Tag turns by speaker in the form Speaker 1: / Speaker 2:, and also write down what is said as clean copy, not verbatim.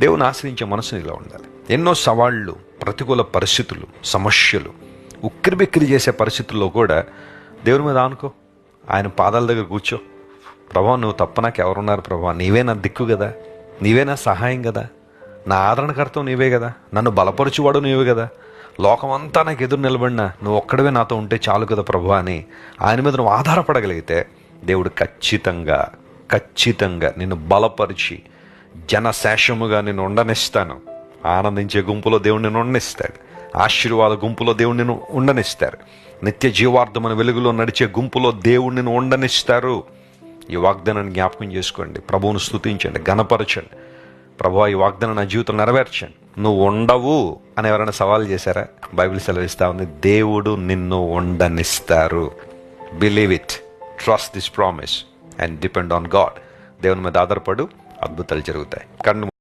Speaker 1: దేవుని ఆశ్రయించే మనసు ఇలా ఉండాలి. ఎన్నో సవాళ్ళు, ప్రతికూల పరిస్థితులు, సమస్యలు, ఉక్కిరిబిక్కిరి చేసే పరిస్థితుల్లో కూడా దేవుని మీద ఆనుకో. ఆయన పాదాల దగ్గర కూర్చో. ప్రభా, నువ్వు తప్ప నాకు ఎవరున్నారు ప్రభా? నీవే నా దిక్కు కదా, నీవే నా సహాయం కదా, నా ఆదరణకర్త నీవే కదా, నన్ను బలపరచువాడు నీవే కదా, లోకమంతా నాకు ఎదురు నిలబడినా నువ్వు ఒక్కడవే నాతో ఉంటే చాలు కదా ప్రభు అని ఆయన మీద నువ్వు ఆధారపడగలిగితే దేవుడు ఖచ్చితంగా నిన్ను బలపరిచి జనశేషముగా నిన్ను ఉండనిస్తాను. ఆనందించే గుంపులో దేవుడు నిన్ను ఉండనిస్తాడు. ఆశీర్వాద గుంపులో దేవుడు నిన్ను ఉండనిస్తారు. నిత్య జీవార్థమైన వెలుగులో నడిచే గుంపులో దేవుడు నిన్ను ఉండనిస్తారు. ఈ వాగ్దానాన్ని జ్ఞాపకం చేసుకోండి. ప్రభువును స్తుతించండి, ఘనపరచండి. ప్రభువా, ఈ వాగ్దానం నా జీవితం నెరవేర్చండి. నువ్వు ఉండవు అని ఎవరైనా సవాల్ చేశారా? బైబిల్ సెలవిస్తా ఉంది, దేవుడు నిన్ను ఉండనిస్తారు. Believe it, trust this promise and depend on God. దేవుని మీద ఆధారపడు, అద్భుతాలు జరుగుతాయి. కన్ను